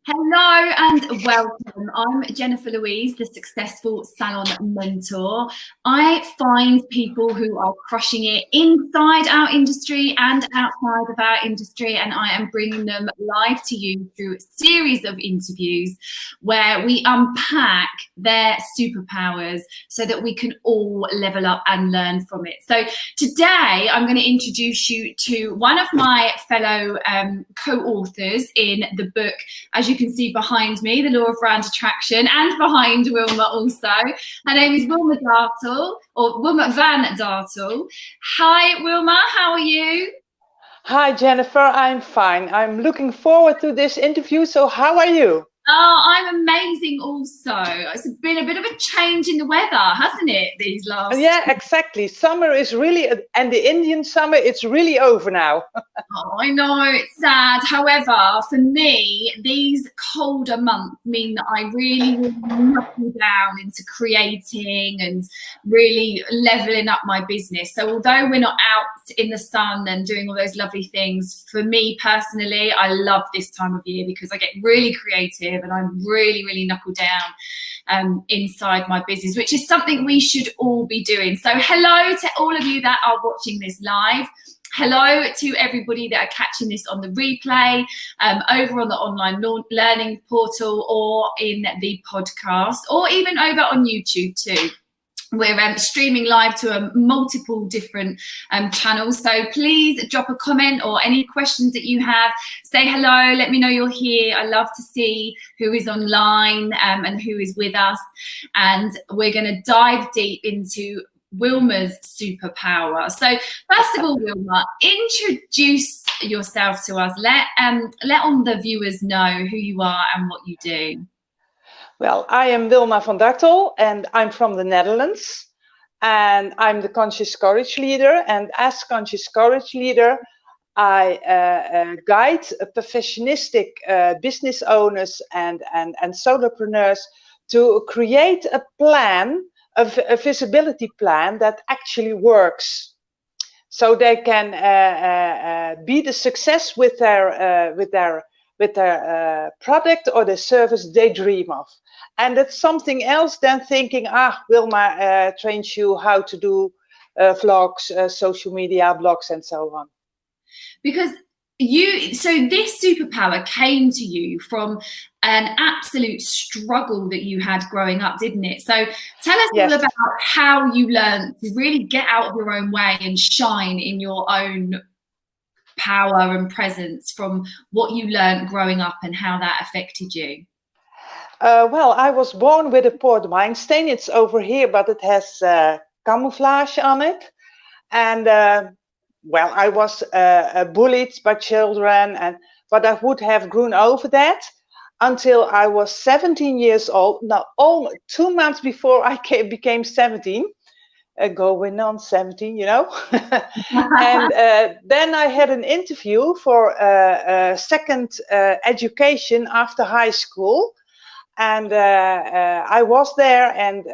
Hello and welcome. I'm Jennifer Louise, the Successful Salon Mentor. I find people who are crushing it inside our industry and outside of our industry, and I am bringing them live to you through a series of interviews where we unpack their superpowers so that we can all level up and learn from it. So today I'm going to introduce you to one of my fellow co-authors in the book, as you can see behind me, The Law of Brand Attraction, and behind Wilma also. Her name is Wilma Dartel, or Wilma van Dartel. Hi, Wilma, how are you? Hi, Jennifer, I'm fine. I'm looking forward to this interview. So how are you? Oh, I'm amazing also. It's been a bit of a change in the weather, hasn't it, these last... Yeah, exactly. Summer is really, and the Indian summer, it's really over now. Oh, I know, it's sad. However, for me, these colder months mean that I really knuckle down into creating and really leveling up my business. So although we're not out in the sun and doing all those lovely things, for me personally, I love this time of year because I get really creative and I'm really knuckle down inside my business, which is something we should all be doing. So hello to all of you that are watching this live. Hello to everybody that are catching this on the replay, over on the online learning portal or in the podcast, or even over on YouTube too. We're streaming live to multiple different channels. So please drop a comment or any questions that you have. Say hello, let me know you're here. I love to see who is online and who is with us. And we're going to dive deep into Wilma's superpower. So first of all, Wilma, introduce yourself to us. Let all the viewers know who you are and what you do. Well, I am Wilma van Dartel and I'm from the Netherlands, and I'm the Conscious Courage Leader. And as Conscious Courage Leader, I guide perfectionistic business owners and solopreneurs to create a plan, a visibility plan that actually works, so they can be the success with their product or the service they dream of. And it's something else than thinking, Wilma trains you how to do vlogs, social media, blogs, and so on. Because so this superpower came to you from an absolute struggle that you had growing up, didn't it? So tell us all about how you learned to really get out of your own way and shine in your own power and presence from what you learned growing up and how that affected you. Well, I was born with a port wine stain. It's over here, but it has camouflage on it. And well, I was bullied by children, but I would have grown over that until I was 17 years old. Now, 2 months before I became 17, going on 17, you know. And then I had an interview for a second education after high school. And I was there, and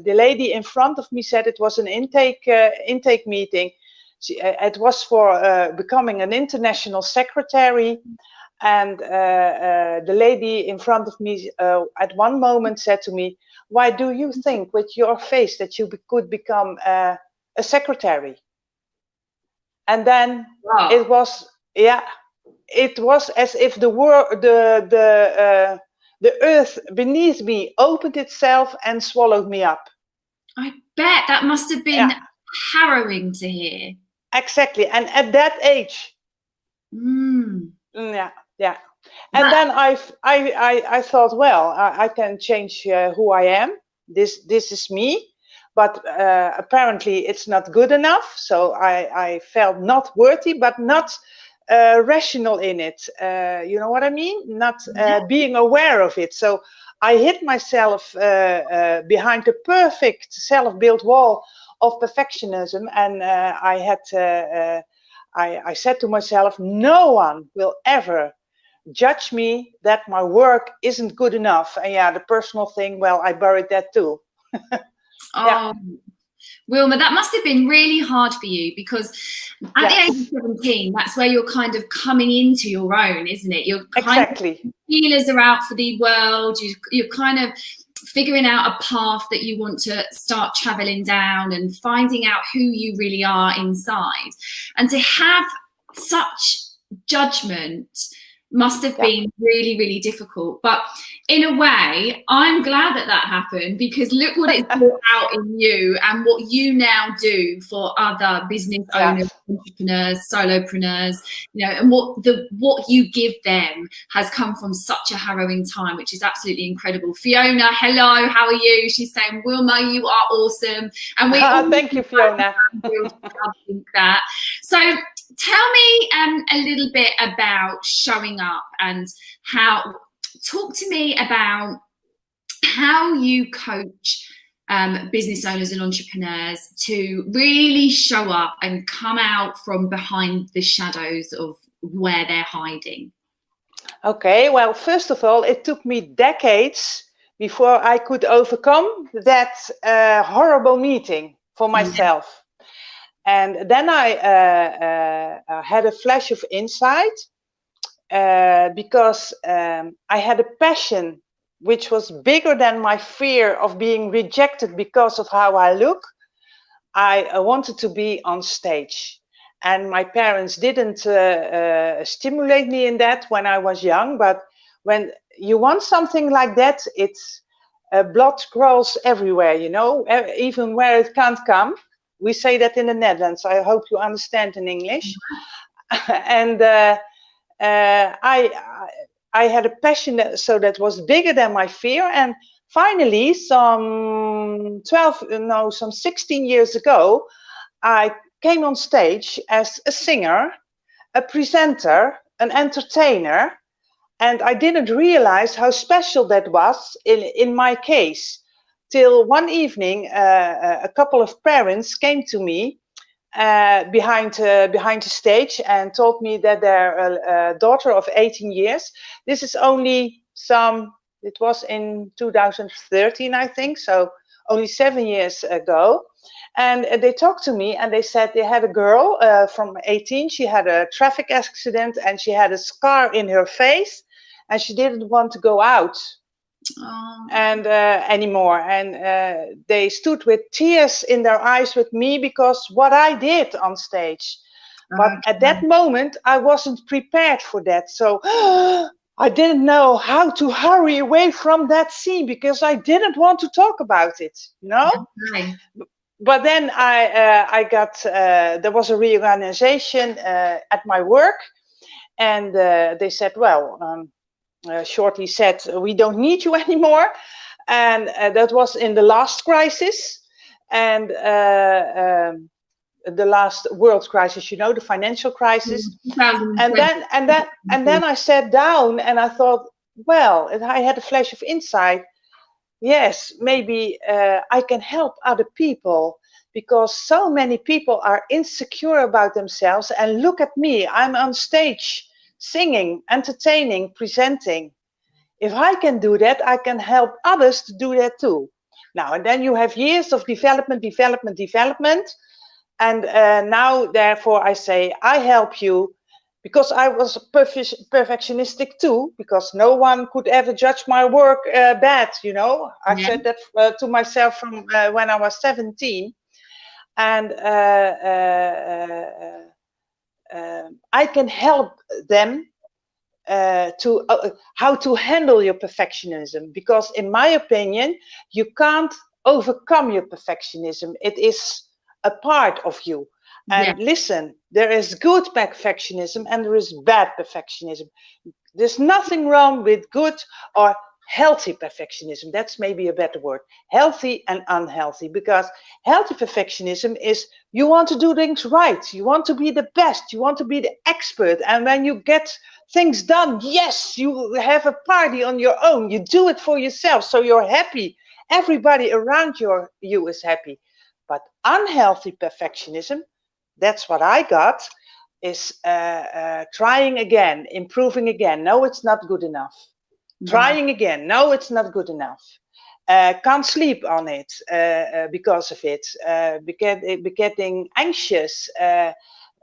the lady in front of me said it was an intake meeting. It was for becoming an international secretary. And the lady in front of me at one moment said to me, "Why do you think with your face that you could become a secretary?" And then it was as if the earth beneath me opened itself and swallowed me up. I bet that must have been harrowing to hear. Exactly. And at that age. Yeah. And then I thought, well, I can change who I am. This is me. But apparently it's not good enough. So I felt not worthy, but not rational in it. You know what I mean? Not being aware of it. So I hid myself behind a perfect self-built wall of perfectionism, and I said to myself, no one will ever judge me that my work isn't good enough. And the personal thing, well, I buried that too. Wilma, that must have been really hard for you, because at the age of 17, that's where you're kind of coming into your own, isn't it? You're kind Exactly. of, feelers are out for the world. You're kind of figuring out a path that you want to start traveling down and finding out who you really are inside. And to have such judgment must have been really, really difficult. But in a way, I'm glad that that happened, because look what it's brought out in you and what you now do for other business owners, entrepreneurs, solopreneurs, you know, and what you give them has come from such a harrowing time, which is absolutely incredible. Fiona, hello, how are you? She's saying, Wilma, you are awesome. And we thank you, Fiona. think that. So tell me a little bit about showing up, and talk to me about how you coach business owners and entrepreneurs to really show up and come out from behind the shadows of where they're hiding. Okay, well, first of all, it took me decades before I could overcome that horrible meeting for myself. And then I had a flash of insight, because I had a passion which was bigger than my fear of being rejected because of how I look. I wanted to be on stage. And my parents didn't stimulate me in that when I was young. But when you want something like that, it's blood crawls everywhere, you know, even where it can't come. We say that in the Netherlands. I hope you understand in English. And I had a passion that was bigger than my fear. And finally, some 16 years ago, I came on stage as a singer, a presenter, an entertainer, and I didn't realize how special that was in my case, till one evening a couple of parents came to me behind the stage and told me that their daughter of 18 years, this is only it was in 2013, I think, so only 7 years ago. And they talked to me and they said they had a girl from 18, she had a traffic accident and she had a scar in her face and she didn't want to go out and anymore. And they stood with tears in their eyes with me because what I did on stage. But at that moment, I wasn't prepared for that. So I didn't know how to hurry away from that scene because I didn't want to talk about it, you know? Okay. But then I got, there was a reorganization at my work, and they said, well, shortly said, we don't need you anymore. And that was in the last crisis, and the last world crisis, you know, the financial crisis. And then I sat down and I thought, well, I had a flash of insight. Yes, maybe I can help other people, because so many people are insecure about themselves. And look at me, I'm on stage singing, entertaining, presenting. If I can do that, I can help others to do that too. Now, and then you have years of development. And now, therefore, I say, I help you, because I was perfectionistic too, because no one could ever judge my work bad, you know. I said that to myself from when I was 17. And I can help them to how to handle your perfectionism, because in my opinion, you can't overcome your perfectionism. It is a part of you. And listen, there is good perfectionism and there is bad perfectionism. There's nothing wrong with good or healthy perfectionism. That's maybe a better word. Healthy and unhealthy, because healthy perfectionism is you want to do things right. You want to be the best. You want to be the expert. And when you get things done, yes, you have a party on your own. You do it for yourself. So you're happy. Everybody around you is happy. But unhealthy perfectionism, that's what I got, is trying again, improving again. No, it's not good enough. Trying again. No, it's not good enough. can't sleep on it because of it, getting anxious,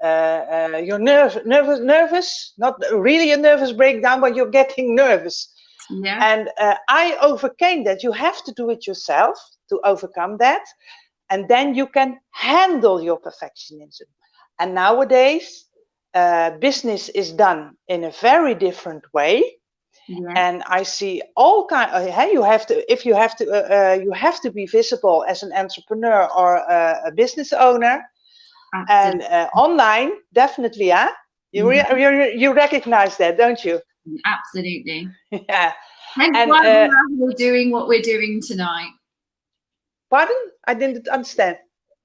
you're nervous, not really a nervous breakdown, but you're getting nervous. Yeah. And I overcame that. You have to do it yourself to overcome that. And then you can handle your perfectionism. And nowadays, business is done in a very different way. Yeah. And I see all kind of, you have to be visible as an entrepreneur or a business owner. Absolutely. And online, definitely, you recognize that, don't you? Absolutely. Yeah. Hence why we're doing what we're doing tonight. Pardon? I didn't understand.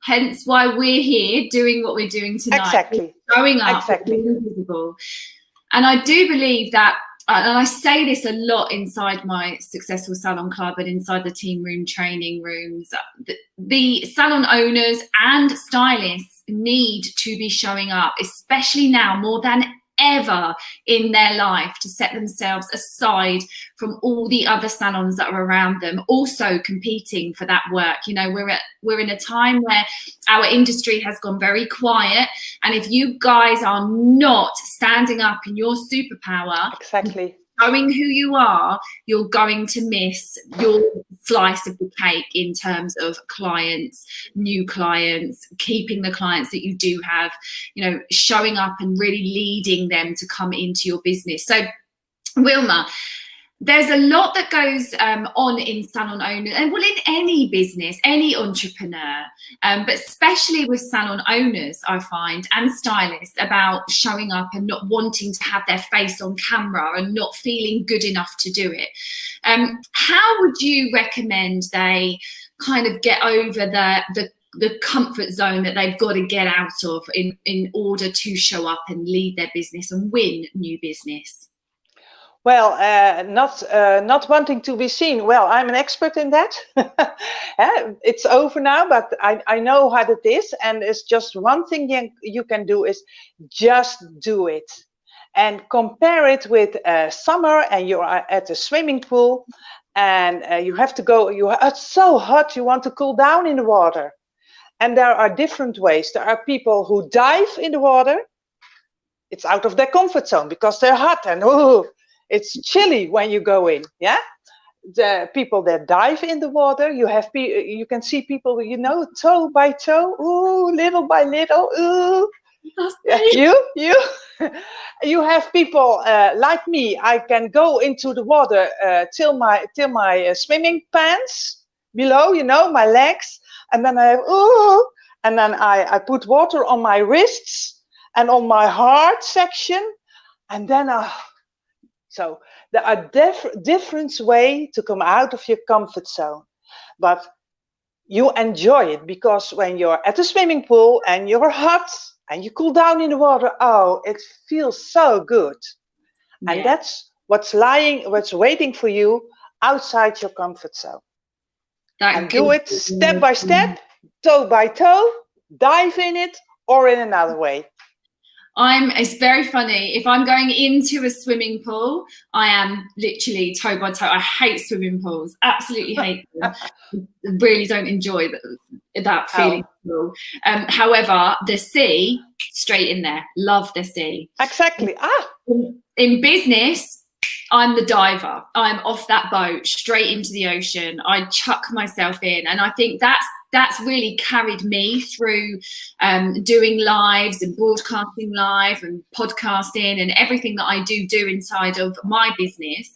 Hence why we're here doing what we're doing tonight. Exactly. We're showing up, exactly. Being visible. And I do believe that, and I say this a lot inside my Successful Salon Club and inside the team room training rooms, the salon owners and stylists need to be showing up, especially now more than ever in their life, to set themselves aside from all the other salons that are around them, also competing for that work. You know, we're in a time where our industry has gone very quiet, and if you guys are not standing up in your superpower, exactly, showing who you are, you're going to miss your slice of the cake in terms of clients, new clients, keeping the clients that you do have, you know, showing up and really leading them to come into your business. So, Wilma, there's a lot that goes on in salon owners, and well, in any business, any entrepreneur, but especially with salon owners, I find, and stylists, about showing up and not wanting to have their face on camera and not feeling good enough to do it. How would you recommend they kind of get over the comfort zone that they've got to get out of in order to show up and lead their business and win new business? Well, not wanting to be seen. Well, I'm an expert in that. It's over now, but I know how it is. And it's just one thing you can do is just do it. And compare it with summer, and you are at a swimming pool, and you have to go, it's so hot, you want to cool down in the water. And there are different ways. There are people who dive in the water. It's out of their comfort zone because they're hot and it's chilly when you go in, yeah? The people that dive in the water, you can see people, you know, toe by toe, little by little, you have people like me. I can go into the water till my swimming pants below, you know, my legs, and then and then I put water on my wrists and on my heart section, and then so there are different ways to come out of your comfort zone, but you enjoy it, because when you're at the swimming pool and you're hot and you cool down in the water, it feels so good. Yeah. And that's what's waiting for you outside your comfort zone. And do it step by step, toe by toe, dive in it, or in another way. It's very funny. If I'm going into a swimming pool, I am literally toe by toe. I hate swimming pools, absolutely hate them. Really don't enjoy that feeling. However, the sea, straight in there. Love the sea. Exactly. In business, I'm the diver. I'm off that boat, straight into the ocean. I chuck myself in, and I think that's really carried me through doing lives and broadcasting live and podcasting and everything that I do inside of my business.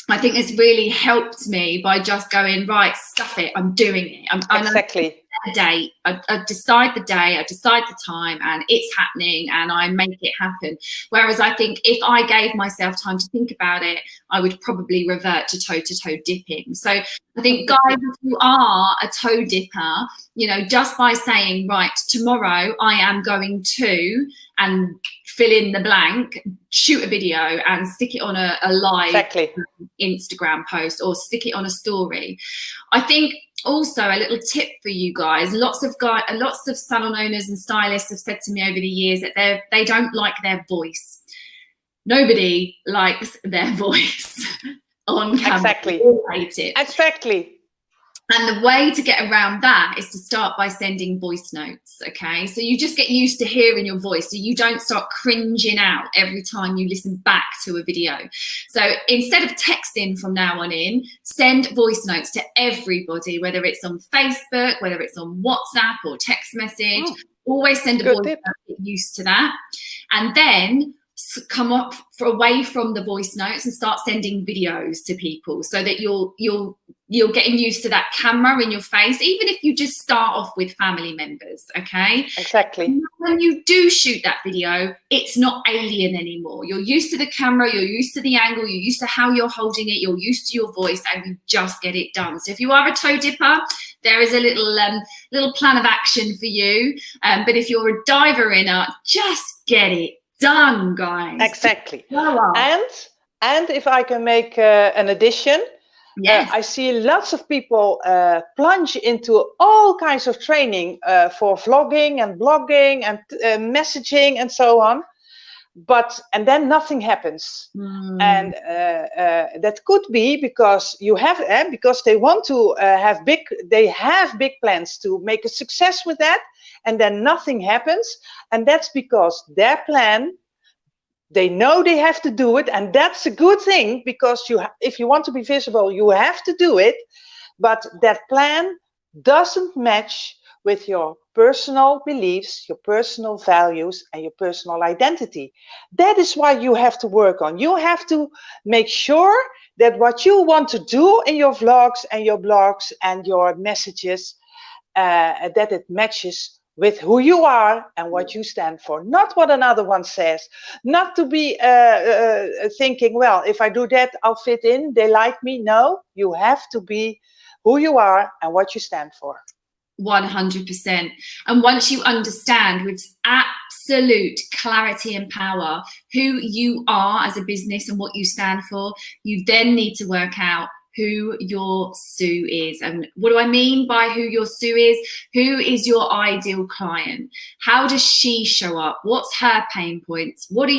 I think it's really helped me by just going, right, stuff it, I'm doing it. Exactly. I decide the day, I decide the time, and it's happening, and I make it happen. Whereas I think if I gave myself time to think about it, I would probably revert to toe dipping. So I think, guys, if you are a toe dipper, you know, just by saying, right, tomorrow I am going to, and fill in the blank, shoot a video and stick it on a live Instagram post, or stick it on a story. I think also a little tip for you guys, lots of salon owners and stylists have said to me over the years that they don't like their voice. Nobody likes their voice. on camera. Exactly. We all hate it. Exactly. And the way to get around that is to start by sending voice notes, okay? So you just get used to hearing your voice, so you don't start cringing out every time you listen back to a video. So instead of texting from now on in, send voice notes to everybody, whether it's on Facebook, whether it's on WhatsApp or text message. Always send a voice note, get used to that. And then come up away from the voice notes and start sending videos to people, so that you're getting used to that camera in your face, even if you just start off with family members, okay? Exactly. And when you do shoot that video, it's not alien anymore. You're used to the camera, you're used to the angle, you're used to how you're holding it, you're used to your voice, and you just get it done. So if you are a toe dipper, there is a little plan of action for you. But if you're a diver inner, just get it done, guys. Exactly. And if I can make an addition, yes. I see lots of people plunge into all kinds of training for vlogging and blogging and messaging and so on, and then nothing happens. And that could be because because they want to have big plans to make a success with that, and then nothing happens. And that's because their plan, they know they have to do it, and that's a good thing, because if you want to be visible, you have to do it. But that plan doesn't match with your personal beliefs, your personal values, and your personal identity. That is why you have to work on. You have to make sure that what you want to do in your vlogs and your blogs and your messages, that it matches with who you are and what you stand for, not what another one says. Not to be thinking, well, if I do that, I'll fit in, they like me. No, you have to be who you are and what you stand for. 100%. And once you understand with absolute clarity and power who you are as a business and what you stand for, you then need to work out who your Sue is. And what do I mean by who your Sue is? Who is your ideal client? How does she show up? What's her pain points? What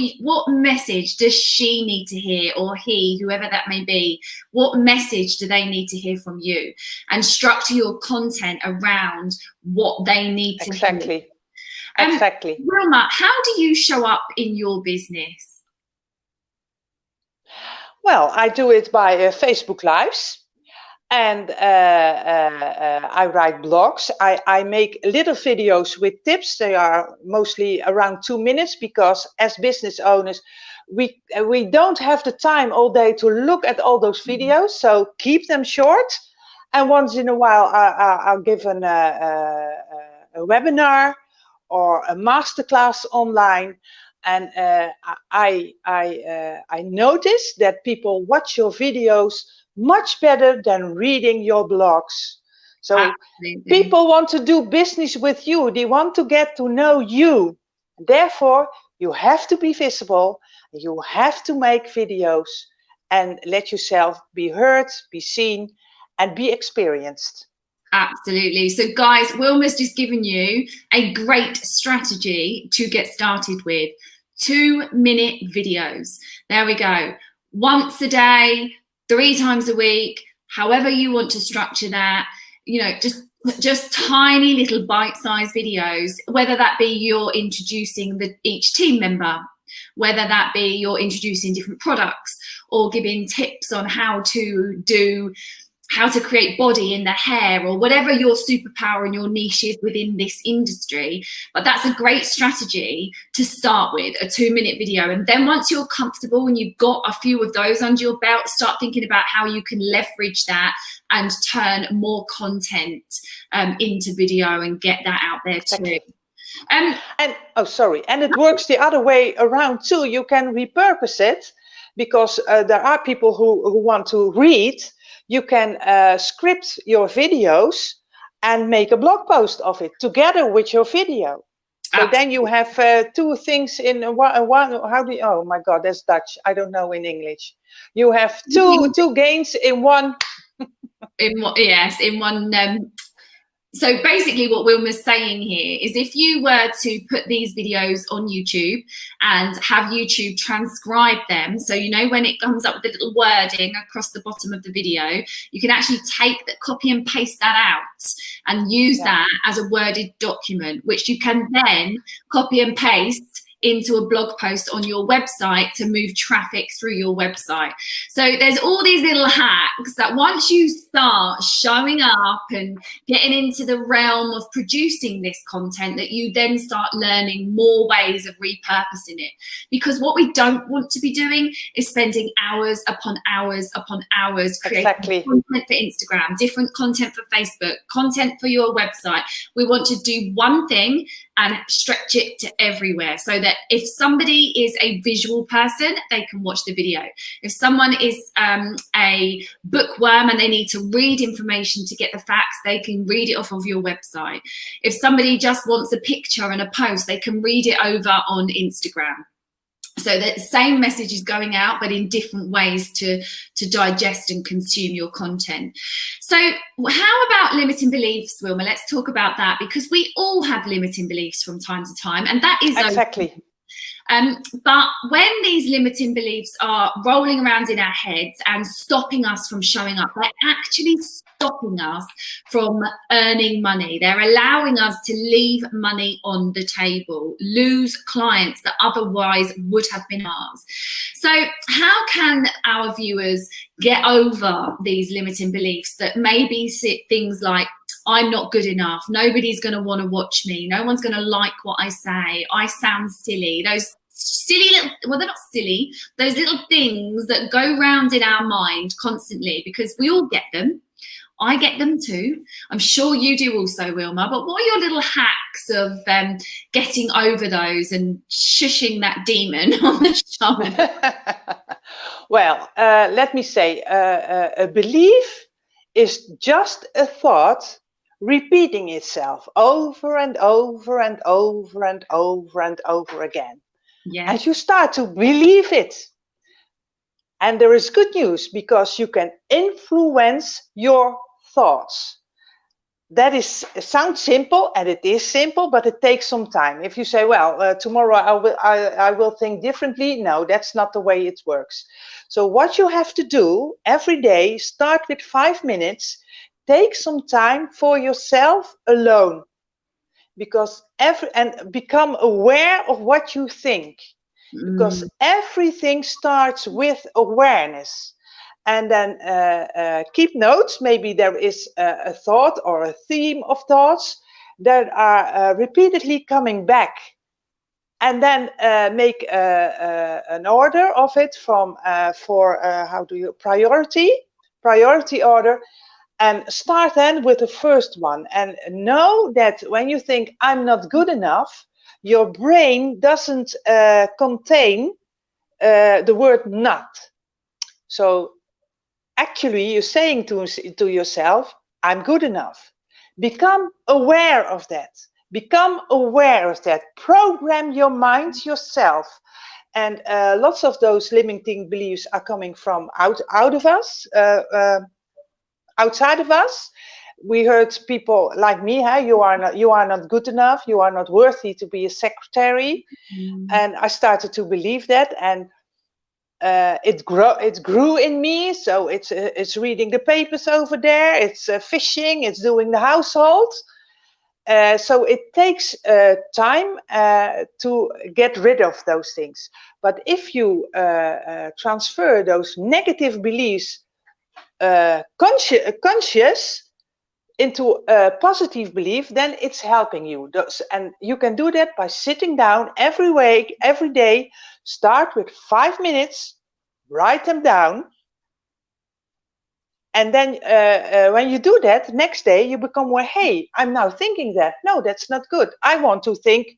message does she need to hear, or he, whoever that may be? What message do they need to hear from you? And structure your content around what they need to hear. Exactly. Wilma, how do you show up in your business? Well, I do it by Facebook Lives, and I write blogs. I make little videos with tips. They are mostly around 2 minutes, because as business owners, we don't have the time all day to look at all those videos. So keep them short. And once in a while, I'll give a webinar or a masterclass online. And I notice that people watch your videos much better than reading your blogs. So absolutely. People want to do business with you. They want to get to know you. Therefore, you have to be visible. You have to make videos and let yourself be heard, be seen, and be experienced. Absolutely. So guys, Wilma's just given you a great strategy to get started with. 2-minute videos. There we go. Once a day, 3 times a week, however you want to structure that, you know, just tiny little bite-sized videos, whether that be you're introducing each team member, whether that be you're introducing different products, or giving tips on how to create body in the hair, or whatever your superpower and your niche is within this industry. But that's a great strategy to start with, a 2-minute video. And then once you're comfortable and you've got a few of those under your belt, start thinking about how you can leverage that and turn more content into video and get that out there too. And it works the other way around too. You can repurpose it, because there are people who want to read. You can script your videos and make a blog post of it together with your video. So then you have 2 things in one. How do you, oh my God, that's Dutch. I don't know in English. You have two gains in one. In one So basically what Wilma's saying here is if you were to put these videos on YouTube and have YouTube transcribe them, so you know when it comes up with the little wording across the bottom of the video, you can actually take that, copy and paste that out and use that as a worded document, which you can then copy and paste into a blog post on your website to move traffic through your website. So there's all these little hacks that once you start showing up and getting into the realm of producing this content, that you then start learning more ways of repurposing it. Because what we don't want to be doing is spending hours upon hours upon hours creating content for Instagram, different content for Facebook, content for your website. We want to do one thing and stretch it to everywhere, so that if somebody is a visual person, they can watch the video. If someone is a bookworm and they need to read information to get the facts, they can read it off of your website. If somebody just wants a picture and a post, they can read it over on Instagram. So that the same message is going out, but in different ways to digest and consume your content. So how about limiting beliefs, Wilma? Let's talk about that, because we all have limiting beliefs from time to time, and that is exactly. But when these limiting beliefs are rolling around in our heads and stopping us from showing up, they're actually stopping us from earning money. They're allowing us to leave money on the table, lose clients that otherwise would have been ours. So how can our viewers get over these limiting beliefs that maybe things like, I'm not good enough, nobody's going to want to watch me, no one's going to like what I say, I sound silly, those silly little, well, they're not silly, those little things that go round in our mind constantly, because we all get them. I get them too. I'm sure you do also, Wilma. But what are your little hacks of getting over those and shushing that demon on the shoulder? Well, let me say, a belief is just a thought repeating itself over and over and over and over and over again. Yes. And you start to believe it. And there is good news, because you can influence your thoughts. That sounds simple, and it is simple, but it takes some time. If you say, well, tomorrow I will think differently. No, that's not the way it works. So what you have to do every day, start with 5 minutes, take some time for yourself alone, because and become aware of what you think, because everything starts with awareness. And then keep notes. Maybe there is a thought or a theme of thoughts that are repeatedly coming back. And then make an order of it from priority order, and start then with the first one. And know that when you think I'm not good enough, your brain doesn't contain the word not. So actually, you're saying to yourself, I'm good enough. Become aware of that. Become aware of that. Program your mind yourself. And lots of those limiting beliefs are coming from out of us, outside of us. We heard people like me, you are not good enough. You are not worthy to be a secretary. And I started to believe that, and it grew in me. So it's reading the papers over there, it's fishing, it's doing the household. So it takes time to get rid of those things. But if you transfer those negative beliefs conscious into a positive belief, then it's helping you. And you can do that by sitting down every day. Start with 5 minutes, write them down. And then when you do that, next day you become aware, hey, I'm now thinking that. No, that's not good. I want to think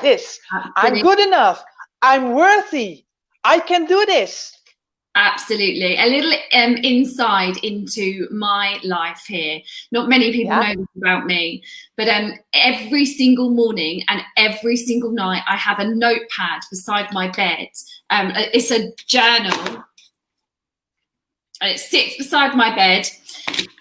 this. I'm good enough. I'm worthy. I can do this. Absolutely. A little insight into my life here. Not many people know this about me, but every single morning and every single night I have a notepad beside my bed. It's a journal. and it sits beside my bed,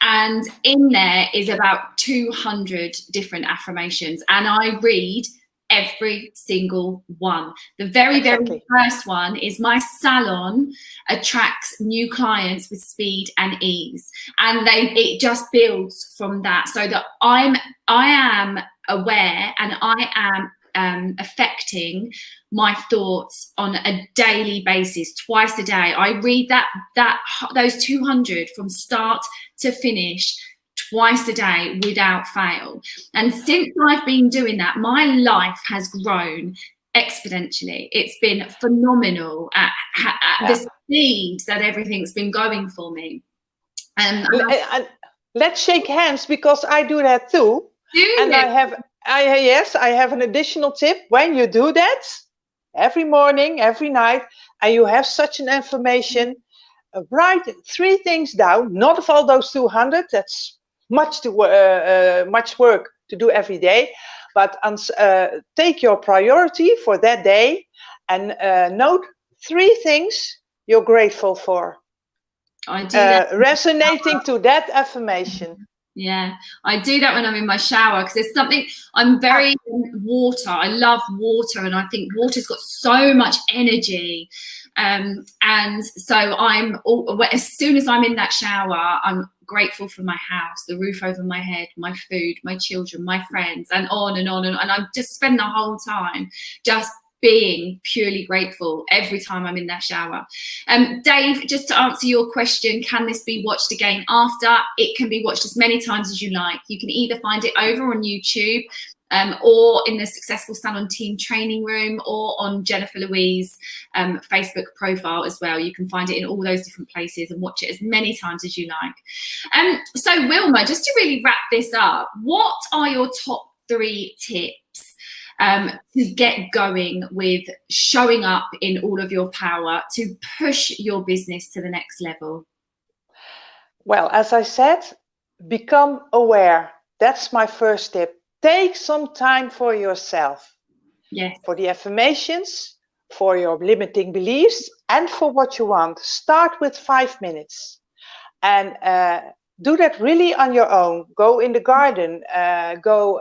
and in there is about 200 different affirmations, and I read every single one. The very first one is my salon attracts new clients with speed and ease, and it just builds from that, so that I am aware and I am affecting my thoughts on a daily basis, twice a day. I read those 200 from start to finish twice a day without fail. And since I've been doing that, my life has grown exponentially. It's been phenomenal at the speed that everything's been going for me. And let's shake hands, because I do that too. I have an additional tip. When you do that every morning, every night, and you have such an information, write 3 things down. Not of all those 200. That's much work to do every day. But take your priority for that day and note 3 things you're grateful for. I do that. Resonating to that affirmation. Yeah, I do that when I'm in my shower, because there's something, I'm very water. I love water, and I think water's got so much energy. And so as soon as I'm in that shower, I'm grateful for my house, the roof over my head, my food, my children, my friends, and on and on. And I just spend the whole time just being purely grateful every time I'm in that shower. Dave, just to answer your question, can this be watched again after? It can be watched as many times as you like. You can either find it over on YouTube, or in the Successful Salon Team Training Room, or on Jennifer Louise' Facebook profile as well. You can find it in all those different places and watch it as many times as you like. So Wilma, just to really wrap this up, what are your top 3 tips to get going with showing up in all of your power to push your business to the next level? Well, as I said, become aware. That's my first tip. Take some time for yourself. Yes. For the affirmations, for your limiting beliefs, and for what you want. Start with 5 minutes. And do that really on your own. Go in the garden, go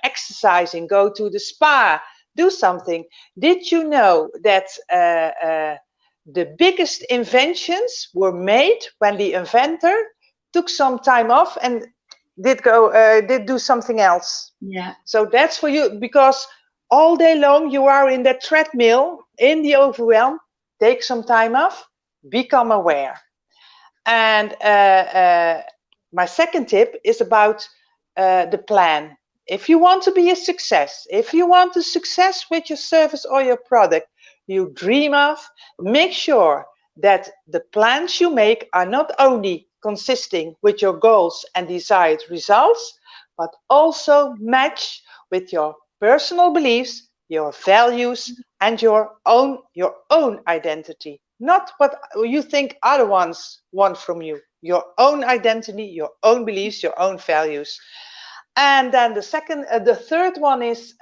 exercising, go to the spa, do something. Did you know that the biggest inventions were made when the inventor took some time off and did do something else? Yeah. So that's for you, because all day long you are in that treadmill, in the overwhelm. Take some time off, become aware. And my second tip is about the plan. If you want to be a success, if you want a success with your service or your product you dream of, make sure that the plans you make are not only consisting with your goals and desired results, but also match with your personal beliefs, your values, and your own identity. Not what you think other ones want from you. Your own identity, your own beliefs, your own values. And then the third one is,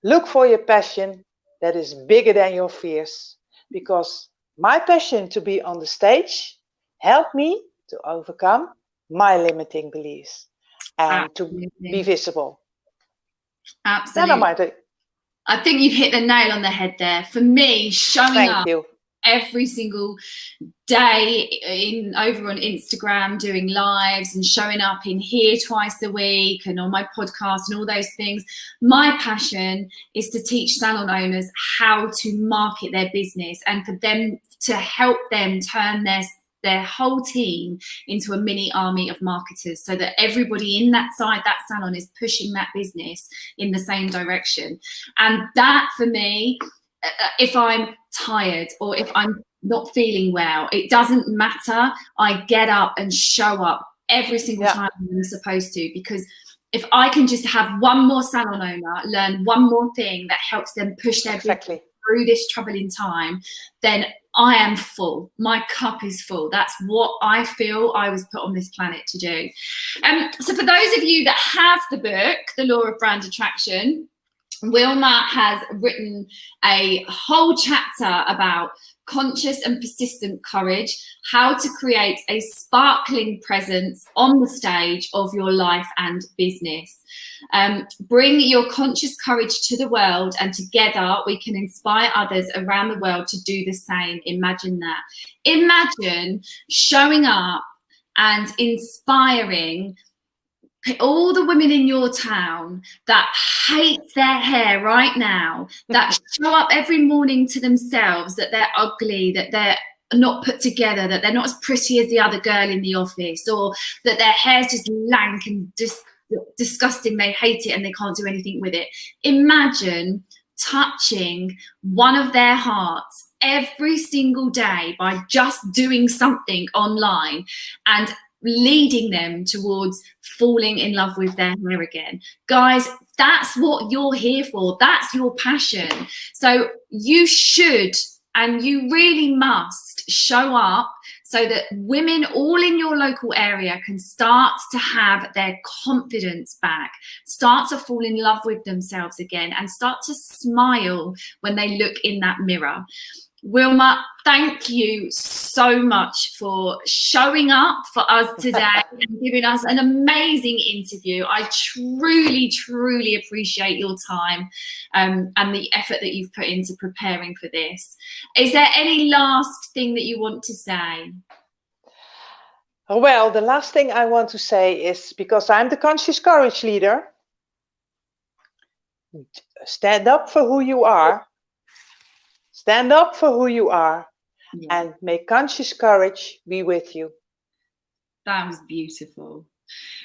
look for your passion that is bigger than your fears. Because my passion to be on the stage helped me to overcome my limiting beliefs and to be visible. Absolutely. I think you've hit the nail on the head there. For me, showing up every single day over on Instagram, doing lives and showing up in here twice a week and on my podcast and all those things. My passion is to teach salon owners how to market their business and for them to help them turn their whole team into a mini army of marketers, so that everybody in that salon is pushing that business in the same direction. And that, for me, if I'm tired or if I'm not feeling well, it doesn't matter. I get up and show up every single time I'm supposed to, because if I can just have one more salon owner learn one more thing that helps them push their business through this troubling time, then I am full. My cup is full. That's what I feel I was put on this planet to do. So for those of you that have the book, The Law of Brand Attraction, Wilma has written a whole chapter about conscious and persistent courage, how to create a sparkling presence on the stage of your life and business. Bring your conscious courage to the world, and together we can inspire others around the world to do the same. Imagine that. Imagine showing up and inspiring all the women in your town that hate their hair right now, that show up every morning to themselves, that they're ugly, that they're not put together, that they're not as pretty as the other girl in the office, or that their hair's just lank and just disgusting, they hate it and they can't do anything with it. Imagine touching one of their hearts every single day by just doing something online and leading them towards falling in love with their hair again. Guys, that's what you're here for. That's your passion. So you should, and you really must, show up so that women all in your local area can start to have their confidence back, start to fall in love with themselves again, and start to smile when they look in that mirror. Wilma, thank you so much for showing up for us today and giving us an amazing interview. I truly, truly appreciate your time and the effort that you've put into preparing for this. Is there any last thing that you want to say? Well, the last thing I want to say is, because I'm the Conscious Courage leader, stand up for who you are. Stand up for who you are, and may conscious courage be with you. That was beautiful.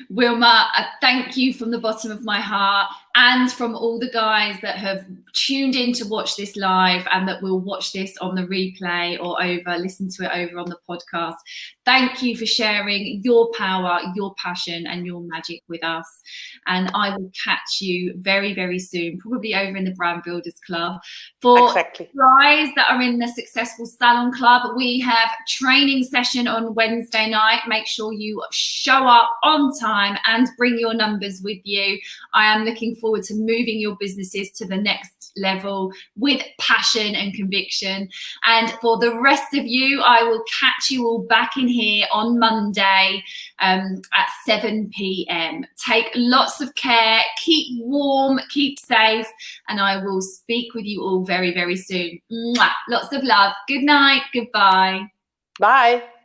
Wilma, thank you from the bottom of my heart, and from all the guys that have tuned in to watch this live and that will watch this on the replay or listen to it over on the podcast. Thank you for sharing your power, your passion and your magic with us. And I will catch you very, very soon, probably over in the Brand Builders Club. For guys that are in the Successful Salon Club, we have training session on Wednesday night. Make sure you show up on time and bring your numbers with you. I am looking forward to moving your businesses to the next level with passion and conviction. And for the rest of you, I will catch you all back in here on Monday at 7 p.m. Take lots of care, keep warm, keep safe, and I will speak with you all very, very soon. Mwah! Lots of love. Good night. Goodbye. Bye.